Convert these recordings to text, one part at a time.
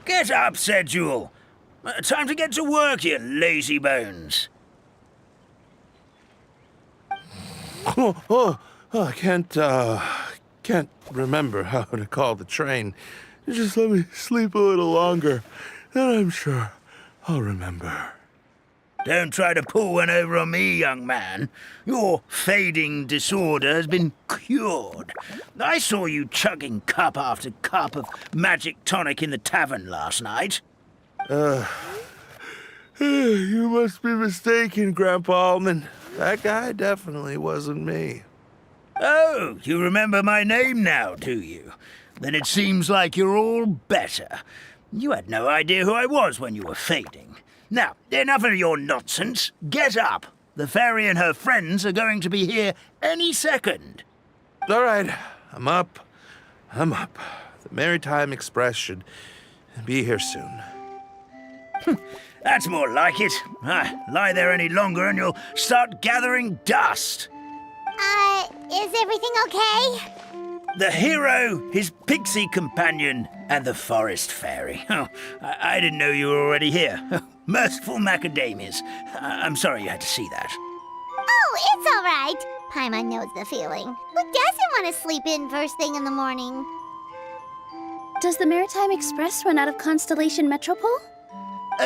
Get up, said Jewel. Time to get to work, you lazy bones. I can't remember how to call the train. Just let me sleep a little longer, then I'm sure I'll remember. Don't try to pull one over on me, young man. Your fading disorder has been cured. I saw you chugging cup after cup of magic tonic in the tavern last night. You must be mistaken, Grandpa Almond. That guy definitely wasn't me. Oh, you remember my name now, do you? Then it seems like you're all better. You had no idea who I was when you were fading. Now, enough of your nonsense. Get up. The fairy and her friends are going to be here any second. All right, I'm up. The Maritime Express should be here soon. That's more like it. Lie there any longer and you'll start gathering dust. Is everything okay? The hero, his pixie companion, and the forest fairy. Oh, I didn't know you were already here. Merciful macadamias. I'm sorry you had to see that. Oh, it's all right. Paimon knows the feeling. Who doesn't want to sleep in first thing in the morning? Does the Maritime Express run out of Constellation Metropole?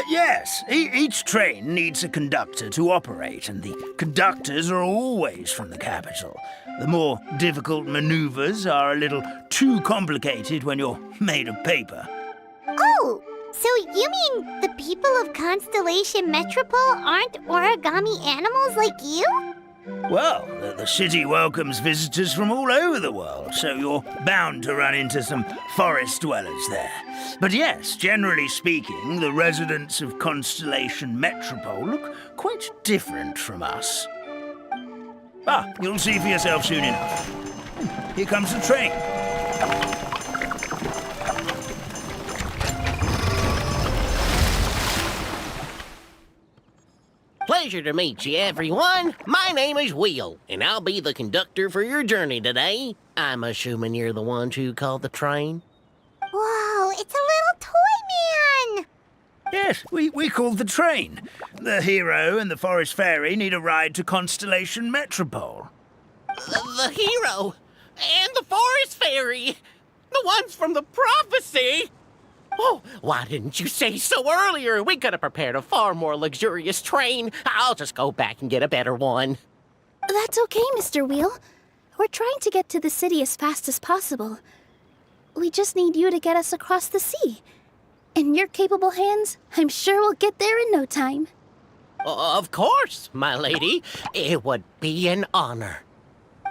Yes, each train needs a conductor to operate, and the conductors are always from the capital. The more difficult maneuvers are a little too complicated when you're made of paper. Oh, so you mean the people of Constellation Metropole aren't origami animals like you? Well, the city welcomes visitors from all over the world, so you're bound to run into some forest dwellers there. But yes, generally speaking, the residents of Constellation Metropole look quite different from us. You'll see for yourself soon enough. Here comes the train. Pleasure to meet you, everyone. My name is Will, and I'll be the conductor for your journey today. I'm assuming you're the ones who called the train? Whoa, it's a little toy man! Yes, we called the train. The hero and the forest fairy need a ride to Constellation Metropole. The hero and the forest fairy, the ones from the prophecy. Oh, why didn't you say so earlier? We could have prepared a far more luxurious train. I'll just go back and get a better one. That's okay, Mr. Wheel. We're trying to get to the city as fast as possible. We just need you to get us across the sea. In your capable hands, I'm sure we'll get there in no time. Of course, my lady. It would be an honor.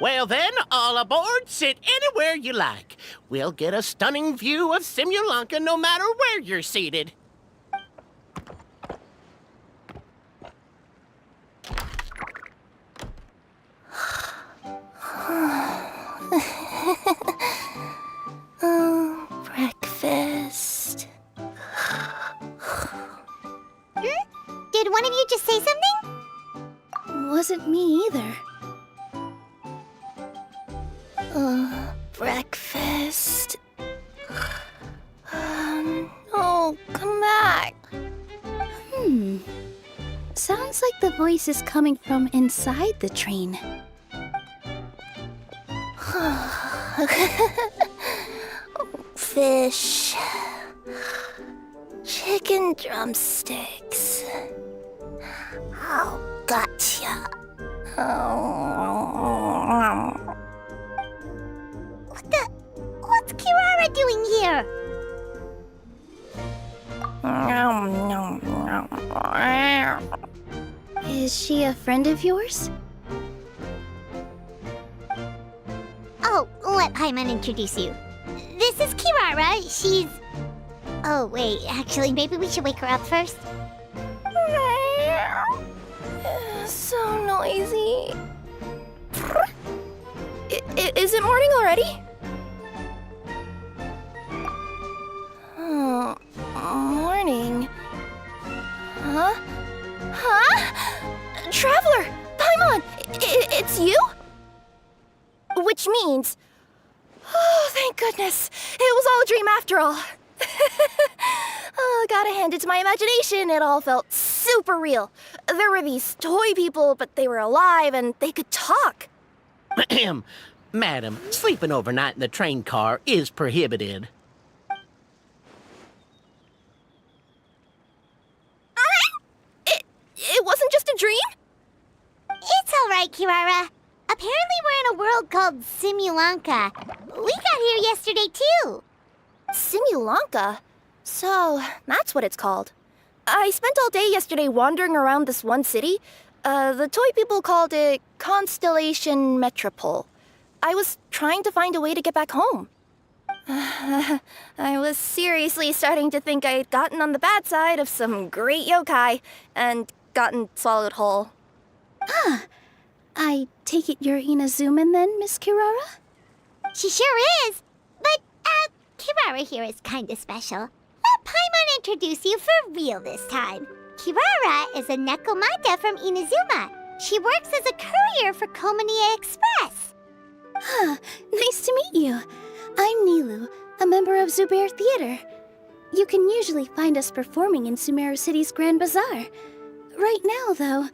Well then, all aboard, sit anywhere you like. We'll get a stunning view of Simulanka no matter where you're seated. Breakfast. Did one of you just say something? Wasn't me either. Breakfast. Oh, come back. Sounds like the voice is coming from inside the train. Fish. Chicken drumsticks. Oh, gotcha. What's Kirara doing here? Is she a friend of yours? Oh, let Paimon introduce you. This is Kirara. She's... Oh, wait, actually, maybe we should wake her up first. So noisy. Is it morning already? Oh, morning. Huh? Traveler! Paimon! It's you? Which means... Oh, thank goodness. It was all a dream after all. And it's my imagination, it all felt super real. There were these toy people, but they were alive and they could talk. Ahem. Madam, sleeping overnight in the train car is prohibited. It wasn't just a dream? It's all right, Kirara. Apparently we're in a world called Simulanka. We got here yesterday, too. Simulanka? So, that's what it's called. I spent all day yesterday wandering around this one city. The toy people called it Constellation Metropole. I was trying to find a way to get back home. I was seriously starting to think I'd gotten on the bad side of some great yokai and gotten swallowed whole. I take it you're Inazuman then, Miss Kirara? She sure is. But, Kirara here is kinda special. Let Paimon introduce you for real this time. Kirara is a Nekomata from Inazuma. She works as a courier for Komanie Express. Nice to meet you. I'm Nilu, a member of Zubair Theater. You can usually find us performing in Sumeru City's Grand Bazaar. Right now, though,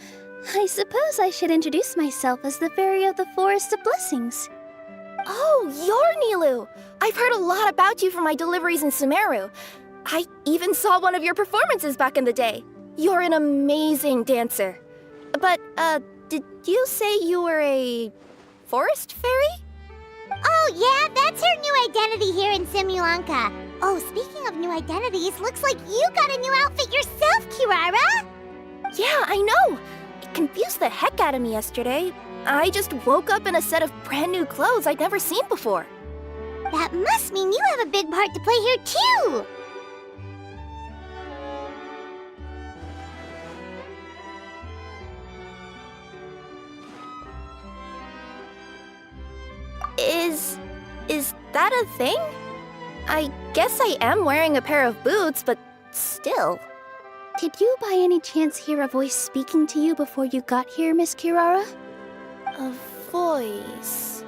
I suppose I should introduce myself as the Fairy of the Forest of Blessings. Oh, you're Nilu! I've heard a lot about you from my deliveries in Sumeru. I even saw one of your performances back in the day. You're an amazing dancer. But, did you say you were a forest fairy? Oh, yeah, that's her new identity here in Simulanka. Oh, speaking of new identities, looks like you got a new outfit yourself, Kirara! Yeah, I know! It confused the heck out of me yesterday. I just woke up in a set of brand new clothes I'd never seen before. That must mean you have a big part to play here, too! Is that a thing? I guess I am wearing a pair of boots, but still. Did you by any chance hear a voice speaking to you before you got here, Miss Kirara? A voice...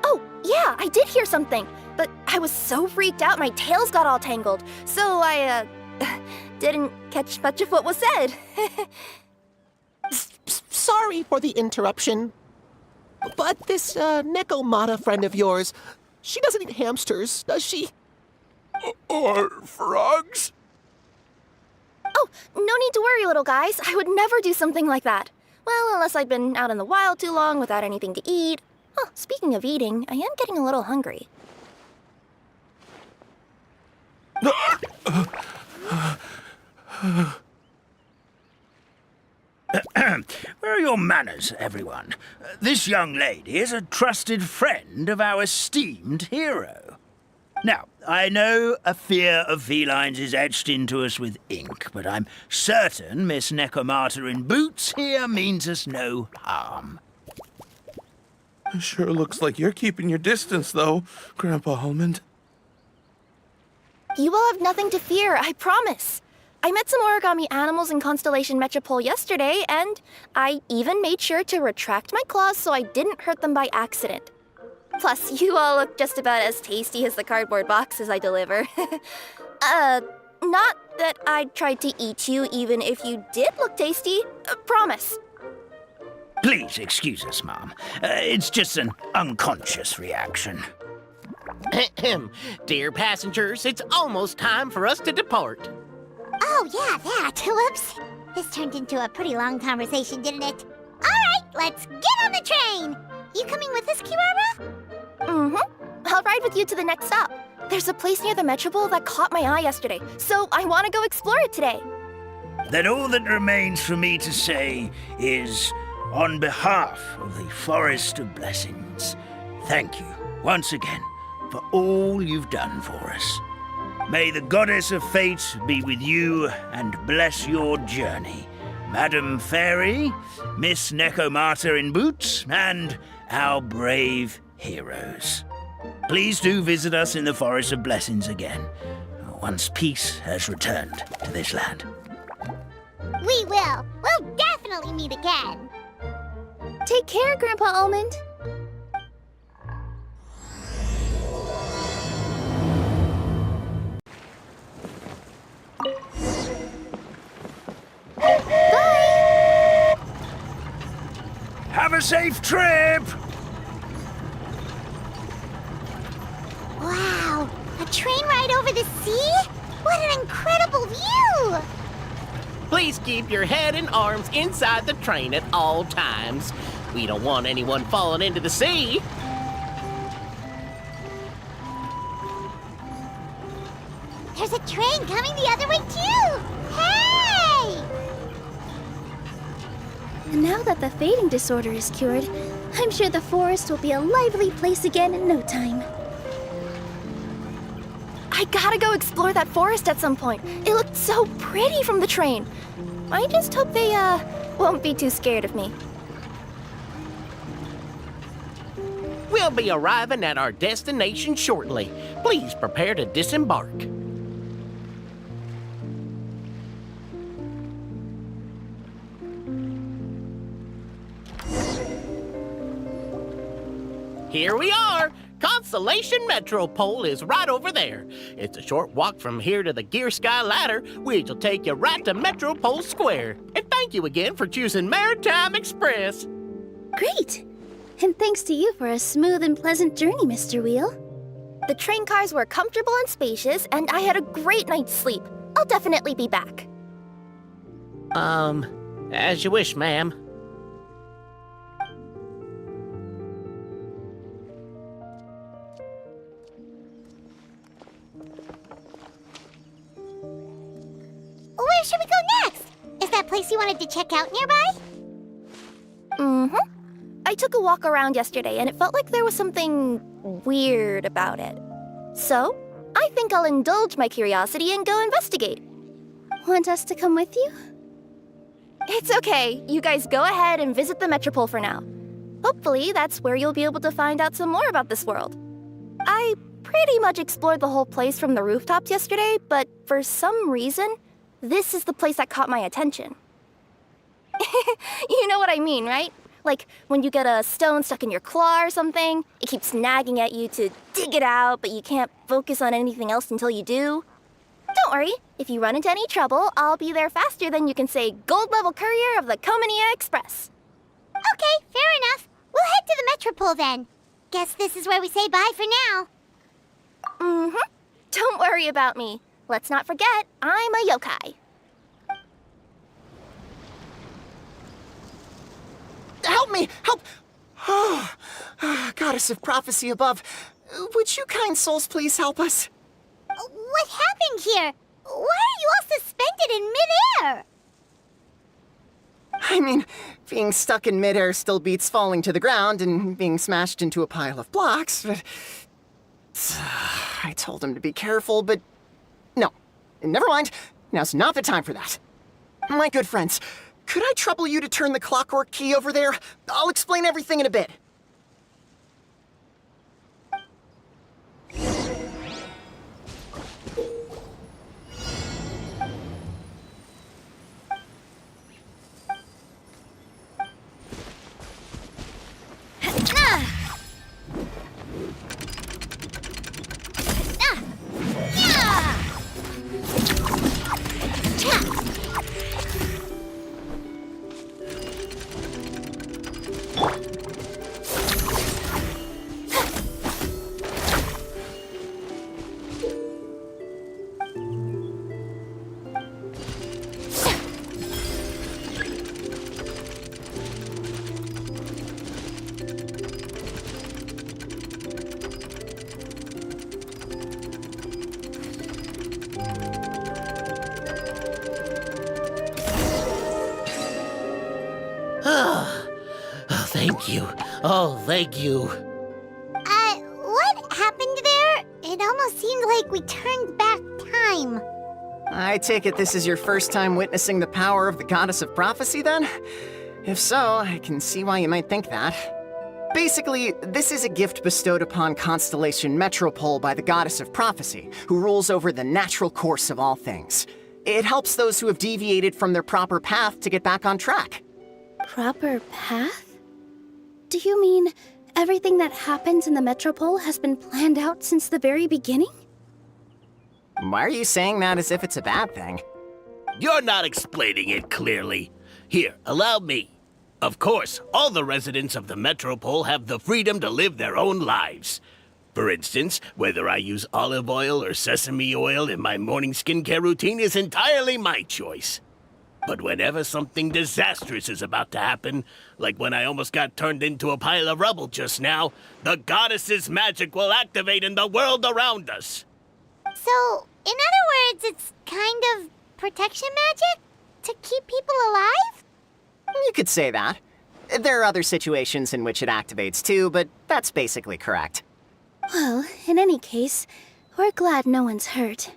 Oh, yeah, I did hear something, but I was so freaked out my tails got all tangled, so I, didn't catch much of what was said. Sorry for the interruption. But this, Nekomata friend of yours, she doesn't eat hamsters, does she? Or frogs? Oh, no need to worry, little guys. I would never do something like that. Well, unless I'd been out in the wild too long without anything to eat. Oh, speaking of eating, I am getting a little hungry. Where are your manners, everyone? This young lady is a trusted friend of our esteemed hero. Now, I know a fear of felines is etched into us with ink, but I'm certain Miss Nekomata in boots here means us no harm. Sure looks like you're keeping your distance, though, Grandpa Almond. You will have nothing to fear, I promise. I met some origami animals in Constellation Metropole yesterday, and I even made sure to retract my claws so I didn't hurt them by accident. Plus, you all look just about as tasty as the cardboard boxes I deliver. Not that I'd try to eat you even if you did look tasty. Promise. Please excuse us, Mom. It's just an unconscious reaction. Ahem. Dear passengers, it's almost time for us to depart. Oh, yeah, that. Whoops. This turned into a pretty long conversation, didn't it? All right, let's get on the train. You coming with us, Kirara? Mm-hmm. I'll ride with you to the next stop. There's a place near the Metropole that caught my eye yesterday, so I want to go explore it today. Then all that remains for me to say is, on behalf of the Forest of Blessings, thank you once again for all you've done for us. May the goddess of fate be with you and bless your journey. Madam Fairy, Miss Nekomata in boots, and our brave heroes. Please do visit us in the Forest of Blessings again, once peace has returned to this land. We will. We'll definitely meet again. Take care, Grandpa Almond. a safe trip! Wow, a train ride over the sea? What an incredible view! Please keep your head and arms inside the train at all times. We don't want anyone falling into the sea. There's a train coming the other way too! Hey! And now that the fading disorder is cured, I'm sure the forest will be a lively place again in no time. I gotta go explore that forest at some point. It looked so pretty from the train. I just hope they, won't be too scared of me. We'll be arriving at our destination shortly. Please prepare to disembark. Here we are! Constellation Metropole is right over there. It's a short walk from here to the Gear Sky Ladder, which will take you right to Metropole Square. And thank you again for choosing Maritime Express. Great! And thanks to you for a smooth and pleasant journey, Mr. Wheel. The train cars were comfortable and spacious, and I had a great night's sleep. I'll definitely be back. As you wish, ma'am. Where should we go next? Is that place you wanted to check out nearby? Mm-hmm. I took a walk around yesterday, and it felt like there was something weird about it. So, I think I'll indulge my curiosity and go investigate. Want us to come with you? It's okay. You guys go ahead and visit the Metropole for now. Hopefully, that's where you'll be able to find out some more about this world. I pretty much explored the whole place from the rooftops yesterday, but for some reason, this is the place that caught my attention. You know what I mean, right? Like when you get a stone stuck in your claw or something, it keeps nagging at you to dig it out, but you can't focus on anything else until you do. Don't worry, if you run into any trouble, I'll be there faster than you can say gold level courier of the Comania Express. Okay, fair enough. We'll head to the Metropole then. Guess this is where we say bye for now. Mm-hmm. Don't worry about me. Let's not forget, I'm a yokai. Help me! Help! Oh, Goddess of Prophecy above, would you kind souls please help us? What happened here? Why are you all suspended in midair? I mean, being stuck in midair still beats falling to the ground and being smashed into a pile of blocks, but... I told him to be careful, but... No. Never mind. Now's not the time for that. My good friends, could I trouble you to turn the clockwork key over there? I'll explain everything in a bit. Thank you. Oh, thank you. What happened there? It almost seemed like we turned back time. I take it this is your first time witnessing the power of the Goddess of Prophecy, then? If so, I can see why you might think that. Basically, this is a gift bestowed upon Constellation Metropole by the Goddess of Prophecy, who rules over the natural course of all things. It helps those who have deviated from their proper path to get back on track. Proper path? Do you mean everything that happens in the Metropole has been planned out since the very beginning? Why are you saying that as if it's a bad thing? You're not explaining it clearly. Here, allow me. Of course, all the residents of the Metropole have the freedom to live their own lives. For instance, whether I use olive oil or sesame oil in my morning skincare routine is entirely my choice. But whenever something disastrous is about to happen, like when I almost got turned into a pile of rubble just now, the goddess's magic will activate in the world around us. So, in other words, it's kind of protection magic? To keep people alive? You could say that. There are other situations in which it activates too, but that's basically correct. Well, in any case, we're glad no one's hurt.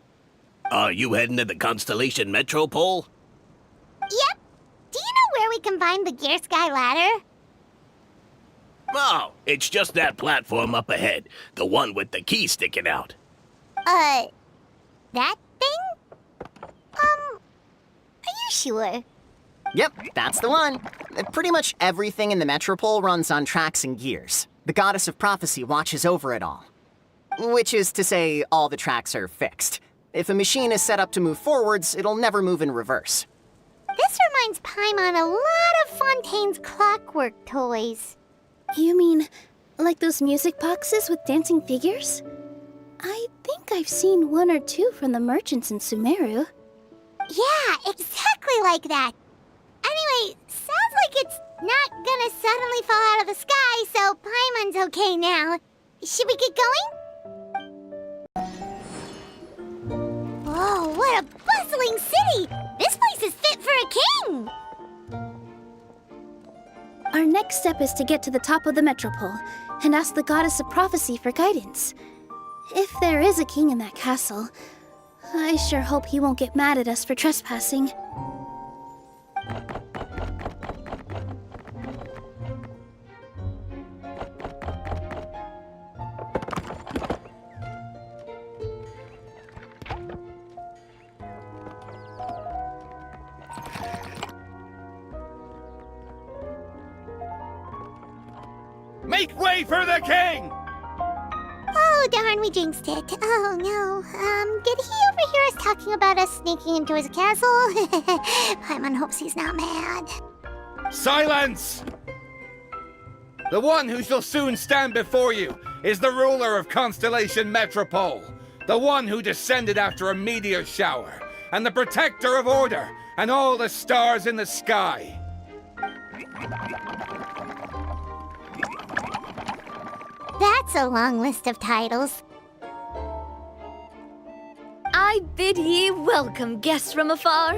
Are you heading to the Constellation Metropole? Yep. Do you know where we can find the Gear Sky ladder? Oh, it's just that platform up ahead. The one with the key sticking out. That thing? Are you sure? Yep, that's the one. Pretty much everything in the Metropole runs on tracks and gears. The Goddess of Prophecy watches over it all. Which is to say, all the tracks are fixed. If a machine is set up to move forwards, it'll never move in reverse. This reminds Paimon a lot of Fontaine's clockwork toys. You mean, like those music boxes with dancing figures? I think I've seen one or two from the merchants in Sumeru. Yeah, exactly like that. Anyway, sounds like it's not gonna suddenly fall out of the sky, so Paimon's okay now. Should we get going? Whoa, what a bustling city! This place is fit for a king! Our next step is to get to the top of the Metropole and ask the Goddess of Prophecy for guidance. If there is a king in that castle, I sure hope he won't get mad at us for trespassing. Make way for the king! Oh, darn, we jinxed it. Oh, no. Did he overhear us talking about us sneaking into his castle? Paimon hopes he's not mad. Silence! The one who shall soon stand before you is the ruler of Constellation Metropole, the one who descended after a meteor shower, and the protector of order and all the stars in the sky. That's a long list of titles. I bid ye welcome, guests from afar.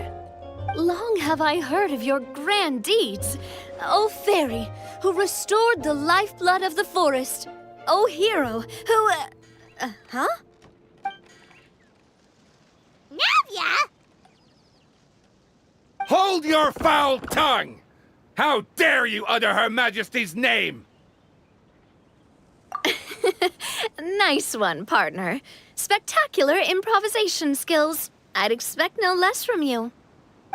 Long have I heard of your grand deeds, O fairy, who restored the lifeblood of the forest, O hero, who, huh? Navia! Hold your foul tongue! How dare you utter Her Majesty's name? Nice one, partner. Spectacular improvisation skills. I'd expect no less from you.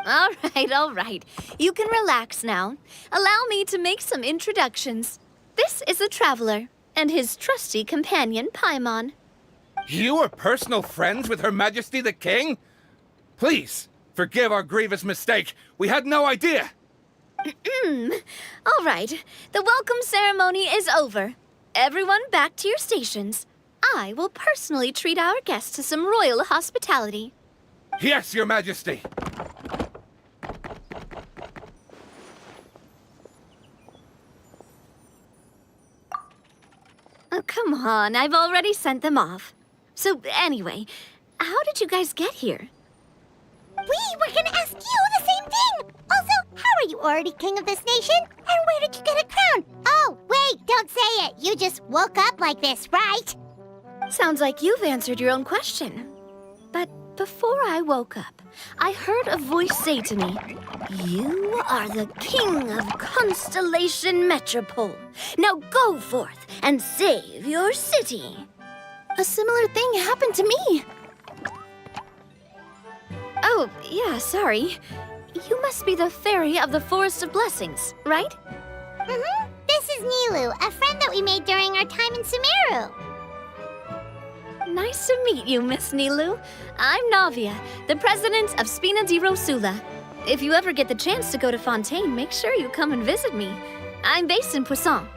All right. You can relax now. Allow me to make some introductions. This is a traveler, and his trusty companion, Paimon. You are personal friends with Her Majesty the King? Please, forgive our grievous mistake. We had no idea. All right. The welcome ceremony is over. Everyone back to your stations. I will personally treat our guests to some royal hospitality. Yes, Your Majesty. Oh, come on. I've already sent them off. So, anyway, how did you guys get here? We were gonna ask you the same thing! Also, how are you already king of this nation? And where did you get a crown? Oh, wait, don't say it! You just woke up like this, right? Sounds like you've answered your own question. But before I woke up, I heard a voice say to me, "You are the king of Constellation Metropole. Now go forth and save your city." A similar thing happened to me. Oh, yeah, sorry. You must be the fairy of the Forest of Blessings, right? Mm-hmm. This is Nilu, a friend that we made during our time in Sumeru. Nice to meet you, Miss Nilu. I'm Navia, the president of Spina di Rosula. If you ever get the chance to go to Fontaine, make sure you come and visit me. I'm based in Poisson.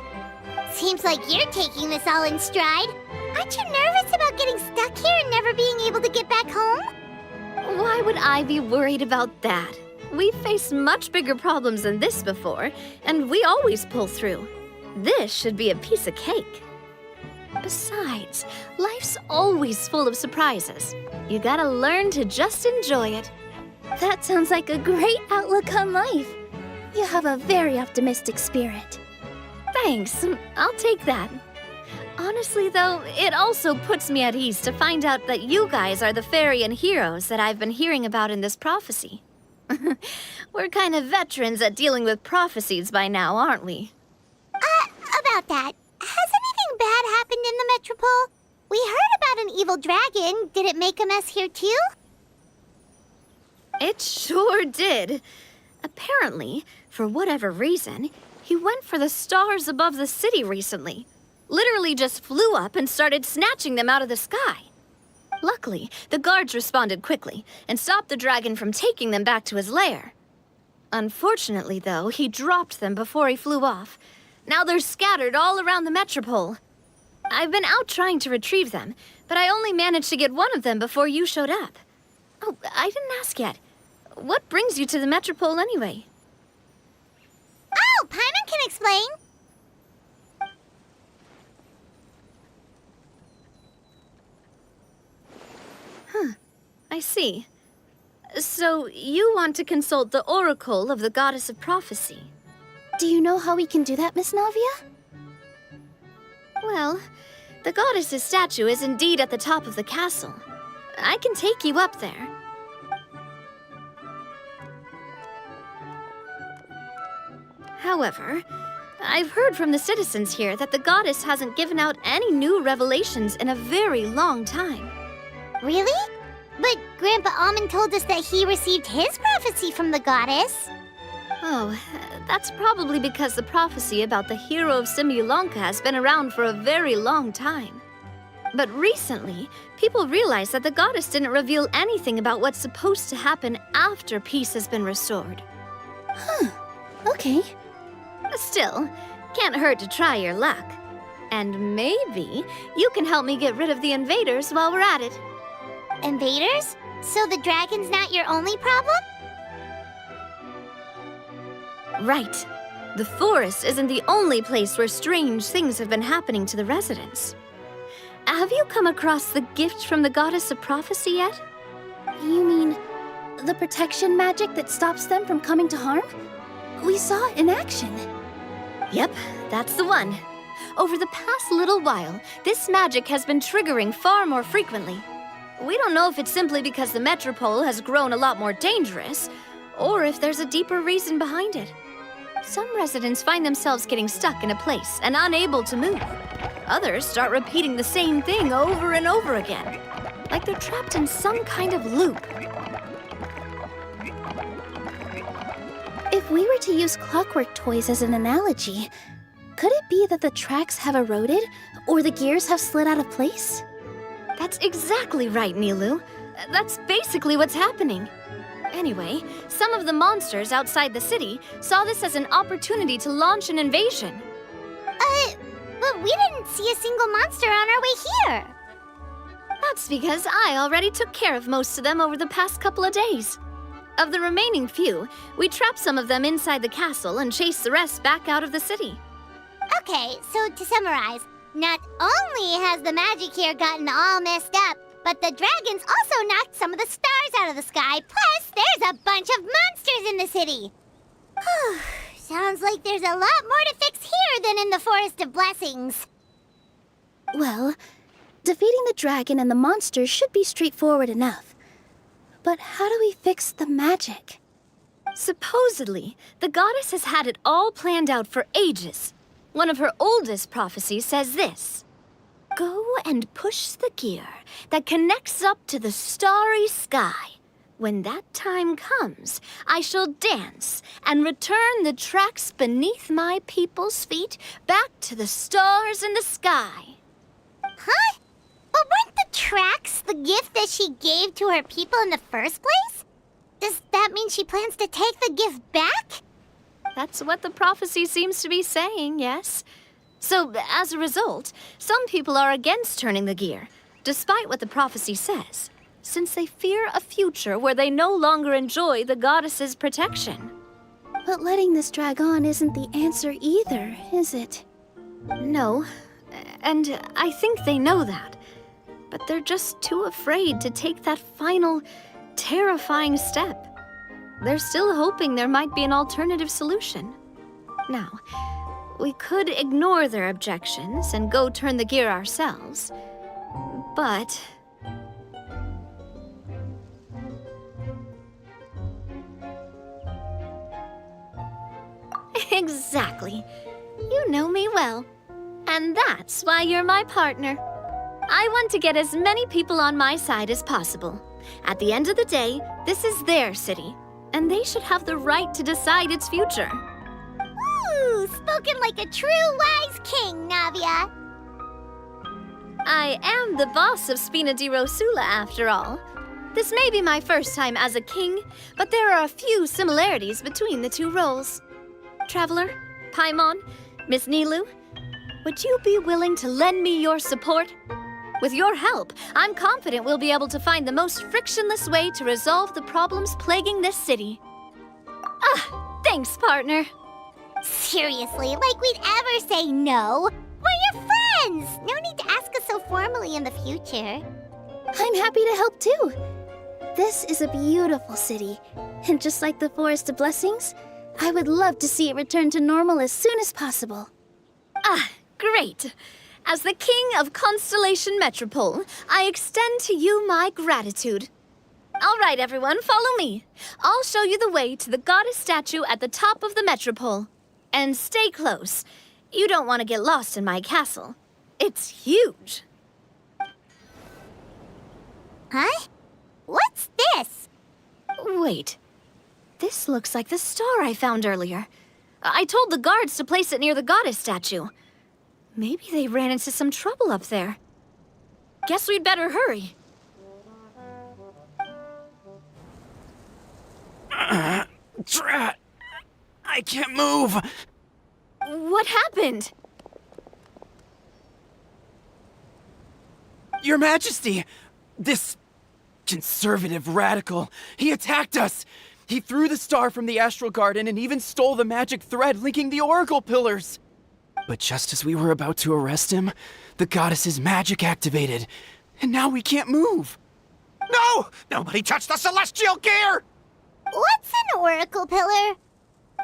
Seems like you're taking this all in stride. Aren't you nervous about getting stuck here and never being able to get back home? Why would I be worried about that? We've faced much bigger problems than this before, and we always pull through. This should be a piece of cake. Besides, life's always full of surprises. You gotta learn to just enjoy it. That sounds like a great outlook on life. You have a very optimistic spirit. Thanks, I'll take that. Honestly, though, it also puts me at ease to find out that you guys are the fairy and heroes that I've been hearing about in this prophecy. We're kind of veterans at dealing with prophecies by now, aren't we? About that, has anything bad happened in the Metropole? We heard about an evil dragon. Did it make a mess here too? It sure did. Apparently, for whatever reason, he went for the stars above the city recently. Literally just flew up and started snatching them out of the sky. Luckily, the guards responded quickly and stopped the dragon from taking them back to his lair. Unfortunately, though, he dropped them before he flew off. Now they're scattered all around the Metropole. I've been out trying to retrieve them, but I only managed to get one of them before you showed up. Oh, I didn't ask yet. What brings you to the Metropole anyway? Oh, Paimon can explain. I see. So, you want to consult the Oracle of the Goddess of Prophecy? Do you know how we can do that, Miss Navia? Well, the goddess's statue is indeed at the top of the castle. I can take you up there. However, I've heard from the citizens here that the goddess hasn't given out any new revelations in a very long time. Really? But Grandpa Almond told us that he received his prophecy from the goddess. Oh, that's probably because the prophecy about the hero of Simulanka has been around for a very long time. But recently, people realized that the goddess didn't reveal anything about what's supposed to happen after peace has been restored. Okay. Still, can't hurt to try your luck. And maybe you can help me get rid of the invaders while we're at it. Invaders? So the dragon's not your only problem? Right. The forest isn't the only place where strange things have been happening to the residents. Have you come across the gift from the Goddess of Prophecy yet? You mean the protection magic that stops them from coming to harm? We saw it in action. Yep, that's the one. Over the past little while, this magic has been triggering far more frequently. We don't know if it's simply because the Metropole has grown a lot more dangerous, or if there's a deeper reason behind it. Some residents find themselves getting stuck in a place and unable to move. Others start repeating the same thing over and over again, like they're trapped in some kind of loop. If we were to use clockwork toys as an analogy, could it be that the tracks have eroded or the gears have slid out of place? That's exactly right, Nilu. That's basically what's happening. Anyway, some of the monsters outside the city saw this as an opportunity to launch an invasion. But we didn't see a single monster on our way here. That's because I already took care of most of them over the past couple of days. Of the remaining few, we trapped some of them inside the castle and chased the rest back out of the city. Okay, so to summarize, not only has the magic here gotten all messed up, but the dragons also knocked some of the stars out of the sky, plus there's a bunch of monsters in the city. Sounds like there's a lot more to fix here than in the Forest of Blessings. Well, defeating the dragon and the monsters should be straightforward enough. But how do we fix the magic? Supposedly, the goddess has had it all planned out for ages. One of her oldest prophecies says this: "Go and push the gear that connects up to the starry sky. When that time comes, I shall dance and return the tracks beneath my people's feet back to the stars in the sky." Huh? But weren't the tracks the gift that she gave to her people in the first place? Does that mean mean she plans to take the gift back? That's what the prophecy seems to be saying, yes. So, as a result, some people are against turning the gear, despite what the prophecy says, since they fear a future where they no longer enjoy the goddess's protection. But letting this drag on isn't the answer either, is it? No, and I think they know that. But they're just too afraid to take that final, terrifying step. They're still hoping there might be an alternative solution. Now, we could ignore their objections and go turn the gear ourselves, but... Exactly. You know me well. And that's why you're my partner. I want to get as many people on my side as possible. At the end of the day, this is their city, and they should have the right to decide its future. Ooh, spoken like a true wise king, Navia. I am the boss of Spina di Rosula, after all. This may be my first time as a king, but there are a few similarities between the two roles. Traveler, Paimon, Miss Nilu, would you be willing to lend me your support? With your help, I'm confident we'll be able to find the most frictionless way to resolve the problems plaguing this city. Ah, thanks, partner. Seriously, like we'd ever say no. We're your friends! No need to ask us so formally in the future. I'm happy to help too. This is a beautiful city, and just like the Forest of Blessings, I would love to see it return to normal as soon as possible. Ah, great. As the King of Constellation Metropole, I extend to you my gratitude. All right, everyone, follow me. I'll show you the way to the goddess statue at the top of the Metropole. And stay close. You don't want to get lost in my castle. It's huge. Huh? What's this? Wait. This looks like the star I found earlier. I told the guards to place it near the goddess statue. Maybe they ran into some trouble up there. Guess we'd better hurry. Drat! I can't move! What happened? Your Majesty! This conservative radical, he attacked us! He threw the star from the Astral Garden and even stole the magic thread linking the Oracle Pillars! But just as we were about to arrest him, the goddess's magic activated, and now we can't move! No! Nobody touched the celestial gear! What's an oracle pillar?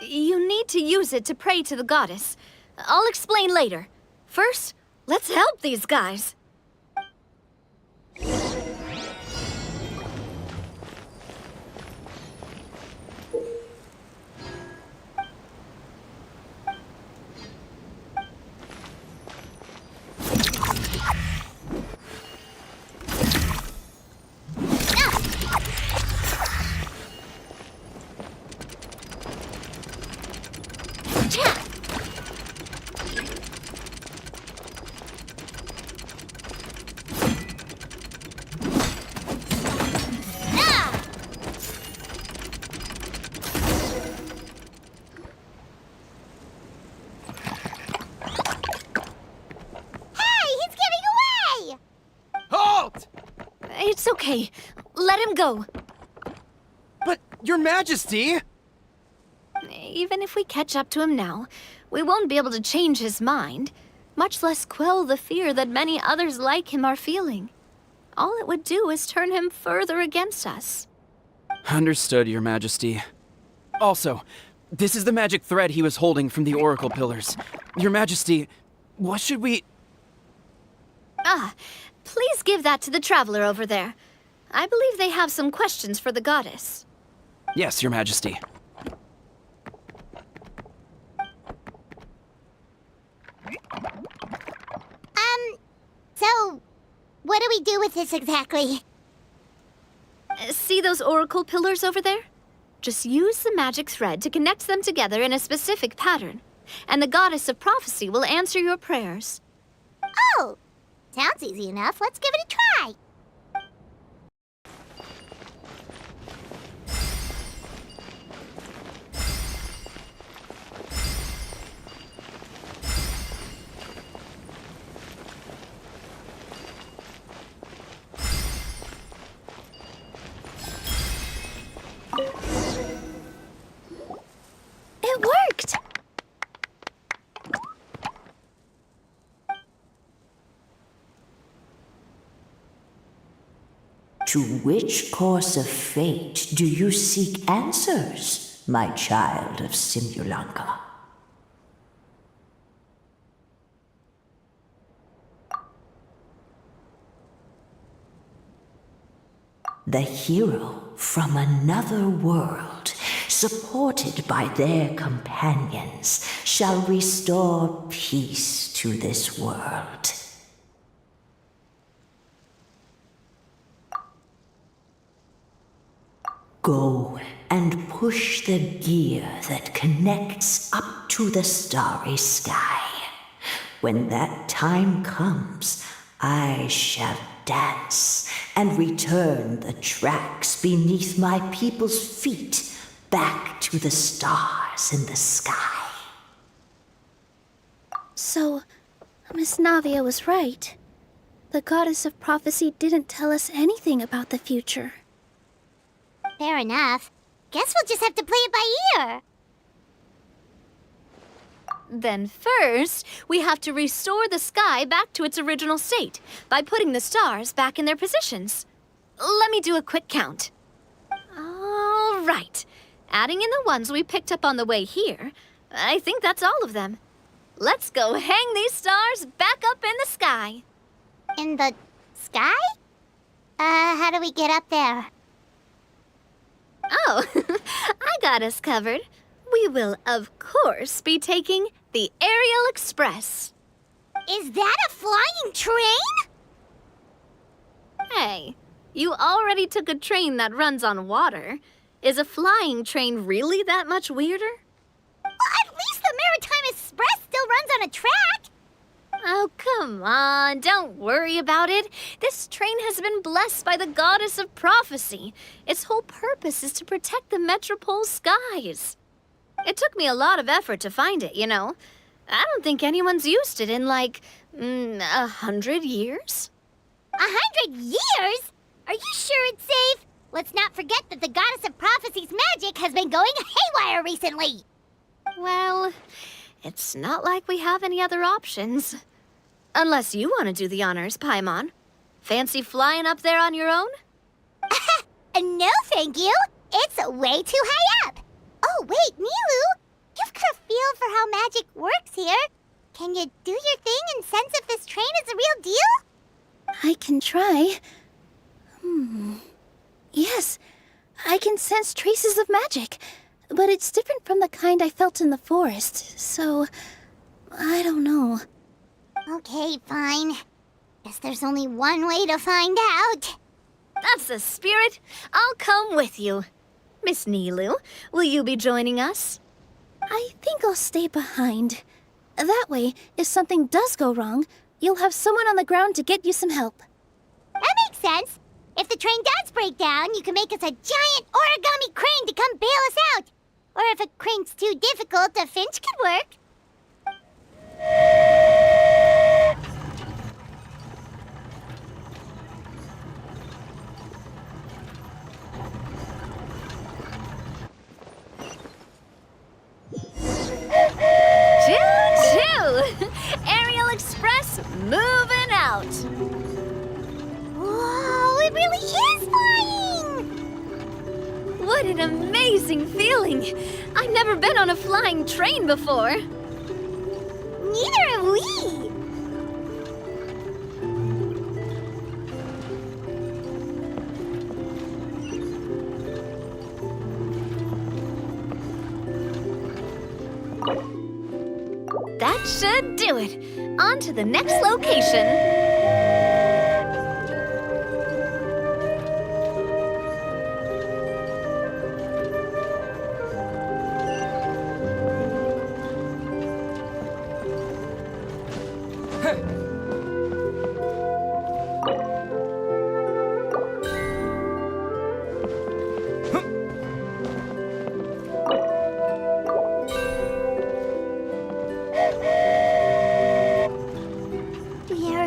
You need to use it to pray to the goddess. I'll explain later. First, let's help these guys. It's okay. Let him go. But, Your Majesty! Even if we catch up to him now, we won't be able to change his mind, much less quell the fear that many others like him are feeling. All it would do is turn him further against us. Understood, Your Majesty. Also, this is the magic thread he was holding from the Oracle Pillars. Your Majesty, what should we... Ah, please give that to the traveler over there. I believe they have some questions for the goddess. Yes, Your Majesty. So, what do we do with this exactly? See those oracle pillars over there? Just use the magic thread to connect them together in a specific pattern, and the goddess of prophecy will answer your prayers. Oh, sounds easy enough. Let's give it a try. To which course of fate do you seek answers, my child of Simulanka? The hero from another world, supported by their companions, shall restore peace to this world. Go and push the gear that connects up to the starry sky. When that time comes, I shall dance and return the tracks beneath my people's feet back to the stars in the sky. So, Miss Navia was right. The goddess of prophecy didn't tell us anything about the future. Fair enough. Guess we'll just have to play it by ear. Then first, we have to restore the sky back to its original state by putting the stars back in their positions. Let me do a quick count. All right. Adding in the ones we picked up on the way here, I think that's all of them. Let's go hang these stars back up in the sky. In the sky? How do we get up there? Oh, I got us covered. We will, of course, be taking the Aerial Express. Is that a flying train? Hey, you already took a train that runs on water. Is a flying train really that much weirder? Well, at least the Maritime Express still runs on a track. Oh, come on, don't worry about it. This train has been blessed by the goddess of prophecy. Its whole purpose is to protect the Metropole's skies. It took me a lot of effort to find it, you know. I don't think anyone's used it in, like, 100 years. 100 years? Are you sure it's safe? Let's not forget that the goddess of prophecy's magic has been going haywire recently. Well, it's not like we have any other options. Unless you want to do the honors, Paimon. Fancy flying up there on your own? No, thank you. It's way too high up. Oh, wait, Nilu. You've got a feel for how magic works here. Can you do your thing and sense if this train is a real deal? I can try. Yes, I can sense traces of magic, but it's different from the kind I felt in the forest, so I don't know. Okay, fine. Guess there's only one way to find out. That's the spirit. I'll come with you. Miss Nilu, will you be joining us? I think I'll stay behind. That way, if something does go wrong, you'll have someone on the ground to get you some help. That makes sense. If the train does break down, you can make us a giant origami crane to come bail us out. Or if a crane's too difficult, a finch could work. Choo-choo! Aerial Express moving out. Whoa, it really is flying! What an amazing feeling! I've never been on a flying train before. Neither have we! That should do it. On to the next location.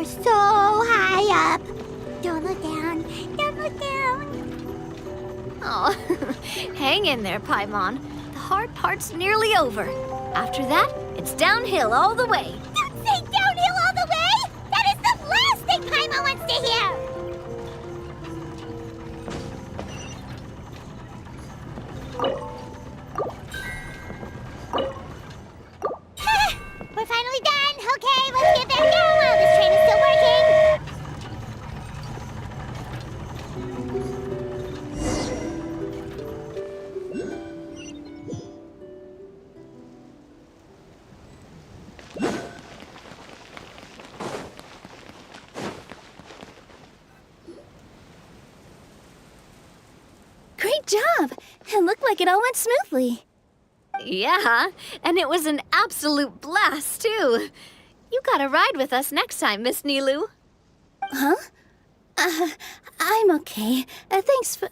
We're so high up. Don't look down. Don't look down. Oh, hang in there, Paimon. The hard part's nearly over. After that, it's downhill all the way. Don't say downhill all the way! That is the last thing Paimon wants to hear! like it all went smoothly. Yeah, and it was an absolute blast, too. You gotta ride with us next time, Miss Nilu. Huh? I'm okay. Thanks for...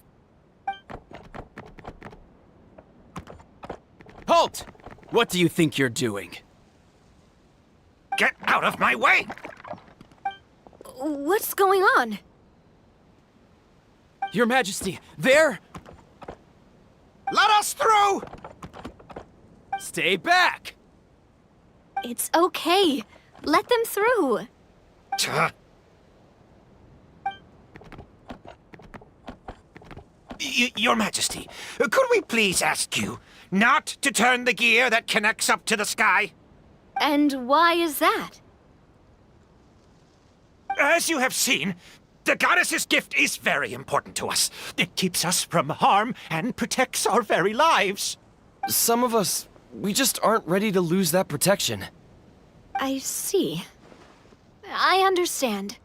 Halt! What do you think you're doing? Get out of my way! What's going on? Your Majesty, there! Let us through! Stay back! It's okay. Let them through. Tuh. Your Majesty, could we please ask you not to turn the gear that connects up to the sky? And why is that? As you have seen, the goddess's gift is very important to us. It keeps us from harm and protects our very lives. Some of us, we just aren't ready to lose that protection. I see. I understand.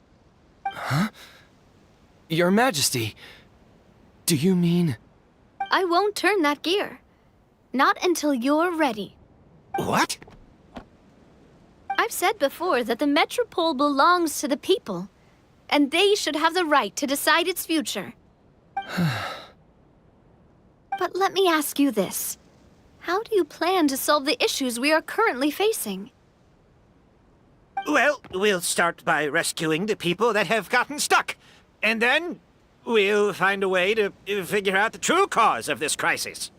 Your Majesty, do you mean... I won't turn that gear. Not until you're ready. What? I've said before that the Metropole belongs to the people, and they should have the right to decide its future. But let me ask you this. How do you plan to solve the issues we are currently facing? Well, we'll start by rescuing the people that have gotten stuck. And then we'll find a way to figure out the true cause of this crisis.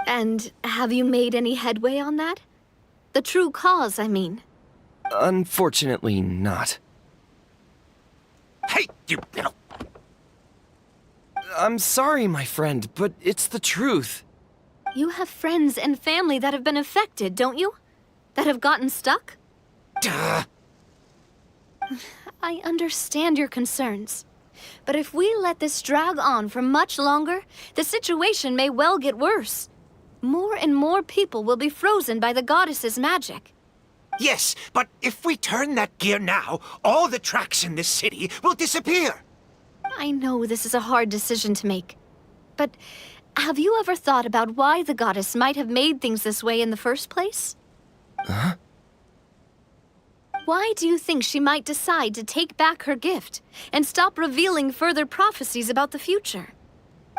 And have you made any headway on that? The true cause, I mean. Unfortunately not. Hey, you little... I'm sorry, my friend, but it's the truth. You have friends and family that have been affected, don't you? That have gotten stuck? Duh. I understand your concerns. But if we let this drag on for much longer, the situation may well get worse. More and more people will be frozen by the goddess's magic. Yes, but if we turn that gear now, all the tracks in this city will disappear. I know this is a hard decision to make. But have you ever thought about why the goddess might have made things this way in the first place? Huh? Why do you think she might decide to take back her gift and stop revealing further prophecies about the future?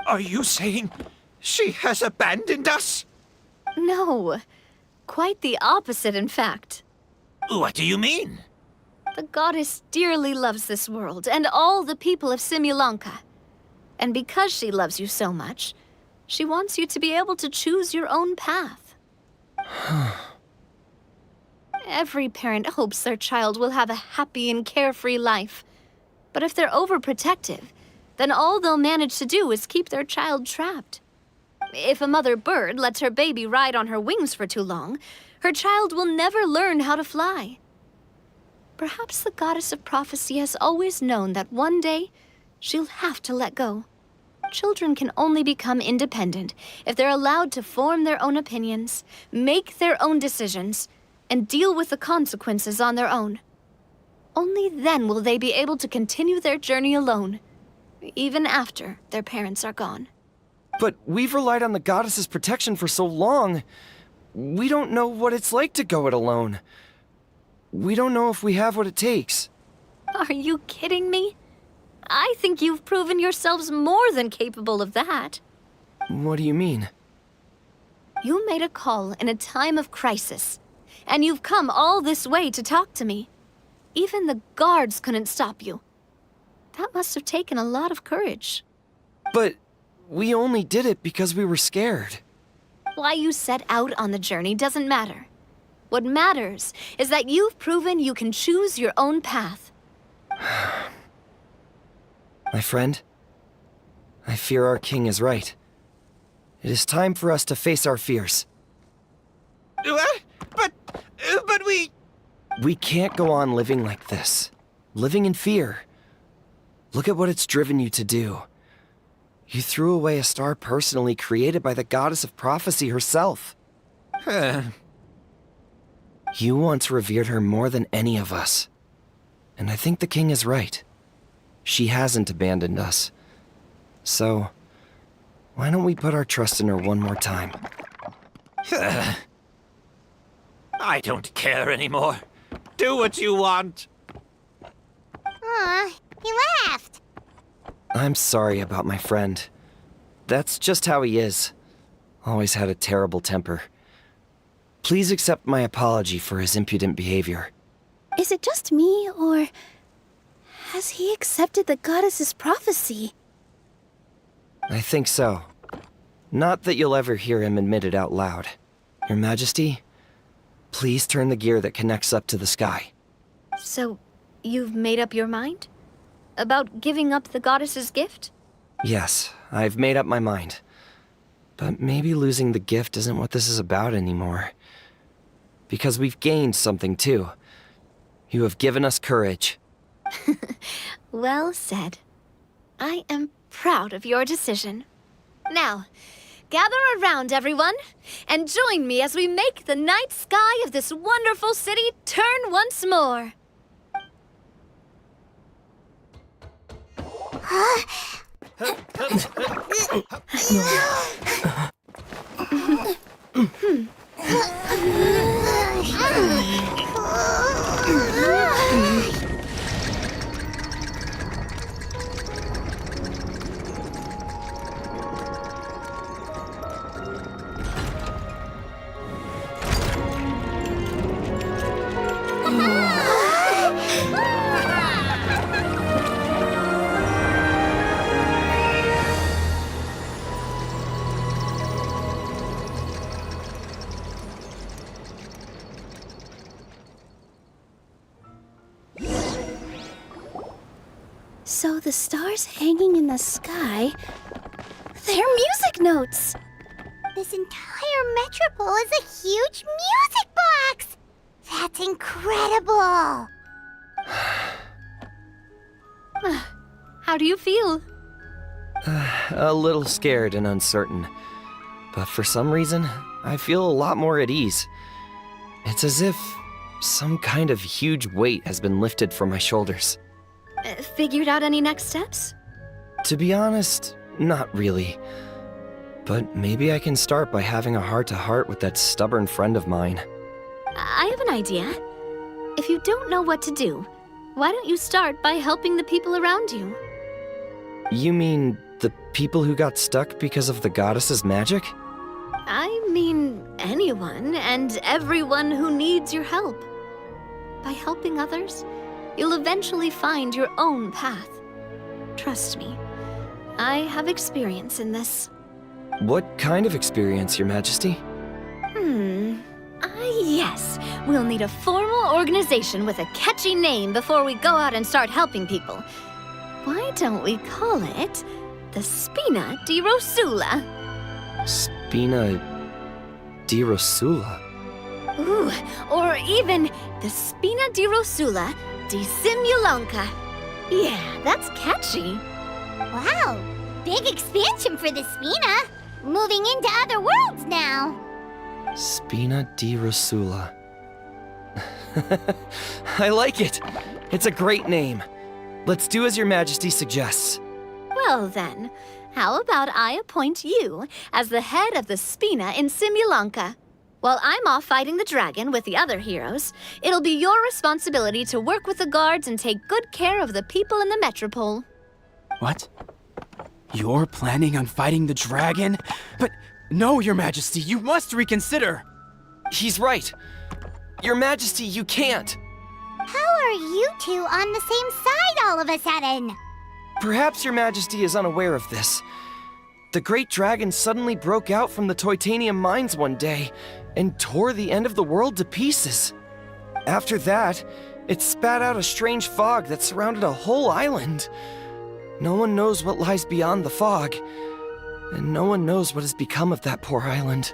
Are you saying she has abandoned us? No. Quite the opposite, in fact. What do you mean? The goddess dearly loves this world and all the people of Simulanka. And because she loves you so much, she wants you to be able to choose your own path. Every parent hopes their child will have a happy and carefree life. But if they're overprotective, then all they'll manage to do is keep their child trapped. If a mother bird lets her baby ride on her wings for too long, her child will never learn how to fly. Perhaps the goddess of prophecy has always known that one day she'll have to let go. Children can only become independent if they're allowed to form their own opinions, make their own decisions, and deal with the consequences on their own. Only then will they be able to continue their journey alone, even after their parents are gone. But we've relied on the goddess's protection for so long. We don't know what it's like to go it alone. We don't know if we have what it takes. Are you kidding me? I think you've proven yourselves more than capable of that. What do you mean? You made a call in a time of crisis, and you've come all this way to talk to me. Even the guards couldn't stop you. That must have taken a lot of courage. But we only did it because we were scared. Why you set out on the journey doesn't matter. What matters is that you've proven you can choose your own path. My friend, I fear our king is right. It is time for us to face our fears. What? But we... We can't go on living like this. Living in fear. Look at what it's driven you to do. You threw away a star personally created by the goddess of prophecy herself. You once revered her more than any of us. And I think the king is right. She hasn't abandoned us. So, Why don't we put our trust in her one more time? I don't care anymore. Do what you want. Aw, he laughed. I'm sorry about my friend. That's just how he is. Always had a terrible temper. Please accept my apology for his impudent behavior. Is it just me, or has he accepted the goddess's prophecy? I think so. Not that you'll ever hear him admit it out loud. Your Majesty, please turn the gear that connects up to the sky. So, you've made up your mind? About giving up the goddess's gift? Yes, I've made up my mind. But maybe losing the gift isn't what this is about anymore. Because we've gained something too. You have given us courage. Well said. I am proud of your decision. Now, gather around, everyone, and join me as we make the night sky of this wonderful city turn once more. So the stars hanging in the sky, they're music notes! This entire metropole is a huge music box! That's incredible! How do you feel? A little scared and uncertain. But for some reason, I feel a lot more at ease. It's as if some kind of huge weight has been lifted from my shoulders. Figured out any next steps? To be honest, not really. But maybe I can start by having a heart-to-heart with that stubborn friend of mine. I have an idea. If you don't know what to do, why don't you start by helping the people around you? You mean the people who got stuck because of the goddess's magic? I mean anyone and everyone who needs your help. By helping others, you'll eventually find your own path. Trust me, I have experience in this. What kind of experience, Your Majesty? Yes. We'll need a formal organization with a catchy name before we go out and start helping people. Why don't we call it the Spina di Rosula? Spina di Rosula? Ooh, or even the Spina di Rosula di Simulonka. Yeah, that's catchy. Wow, big expansion for the Spina. Moving into other worlds now. Spina di Rosula. I like it! It's a great name. Let's do as Your Majesty suggests. Well then, how about I appoint you as the head of the Spina in Simulonka? While I'm off fighting the dragon with the other heroes, it'll be your responsibility to work with the guards and take good care of the people in the metropole. What? You're planning on fighting the dragon? But no, Your Majesty, you must reconsider! He's right. Your Majesty, you can't. How are you two on the same side all of a sudden? Perhaps Your Majesty is unaware of this. The great dragon suddenly broke out from the Titanium mines one day and tore the end of the world to pieces. After that, it spat out a strange fog that surrounded a whole island. No one knows what lies beyond the fog, and no one knows what has become of that poor island.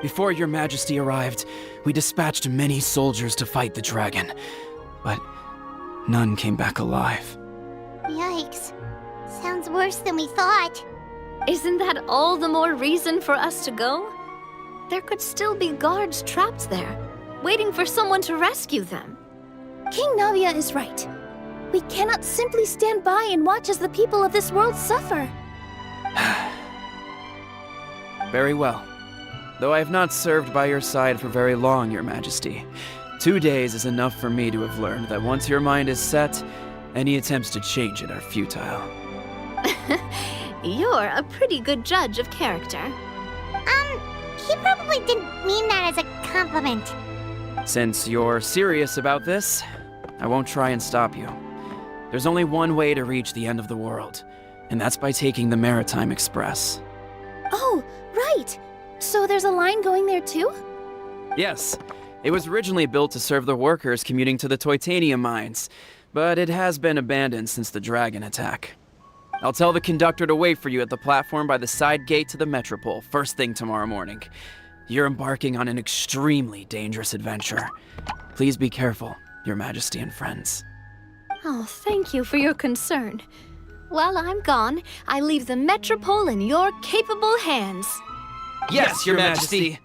Before Your Majesty arrived, we dispatched many soldiers to fight the dragon, but none came back alive. Yikes. Sounds worse than we thought. Isn't that all the more reason for us to go? There could still be guards trapped there, waiting for someone to rescue them. King Navia is right. We cannot simply stand by and watch as the people of this world suffer. Very well. Though I have not served by your side for very long, Your Majesty. 2 days is enough for me to have learned that once your mind is set, any attempts to change it are futile. You're a pretty good judge of character. He probably didn't mean that as a compliment. Since you're serious about this, I won't try and stop you. There's only one way to reach the end of the world, and that's by taking the Maritime Express. Oh, right! So there's a line going there too? Yes, it was originally built to serve the workers commuting to the Toitanium mines, but it has been abandoned since the dragon attack. I'll tell the conductor to wait for you at the platform by the side gate to the Metropole first thing tomorrow morning. You're embarking on an extremely dangerous adventure. Please be careful, Your Majesty and friends. Oh, thank you for your concern. While I'm gone, I leave the Metropole in your capable hands. Yes, Your Majesty!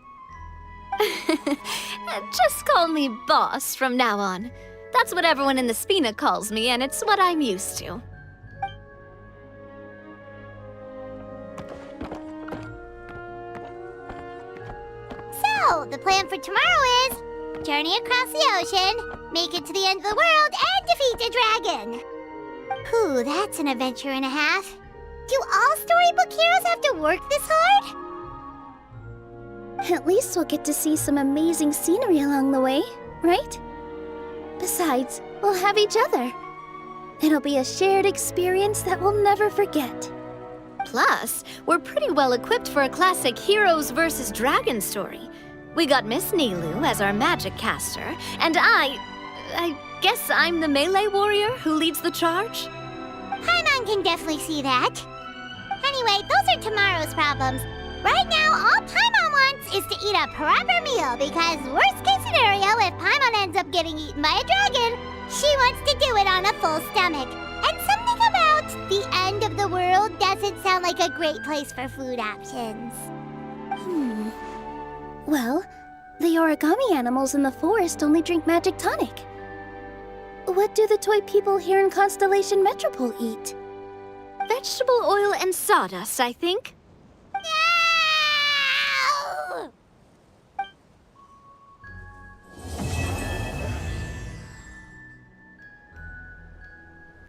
Just call me boss from now on. That's what everyone in the Spina calls me, and it's what I'm used to. So, the plan for tomorrow is journey across the ocean, make it to the end of the world, and defeat a dragon. Whew, that's an adventure and a half. Do all storybook heroes have to work this hard? At least we'll get to see some amazing scenery along the way, right? Besides, we'll have each other. It'll be a shared experience that we'll never forget. Plus, we're pretty well equipped for a classic heroes versus dragon story. We got Miss Nilu as our magic caster, and I guess I'm the melee warrior who leads the charge? Paimon can definitely see that. Anyway, those are tomorrow's problems. Right now, all Paimon wants is to eat a proper meal, because worst case scenario, if Paimon ends up getting eaten by a dragon, she wants to do it on a full stomach. And something about the end of the world doesn't sound like a great place for food options. Well, the origami animals in the forest only drink magic tonic. What do the toy people here in Constellation Metropole eat? Vegetable oil and sawdust, I think.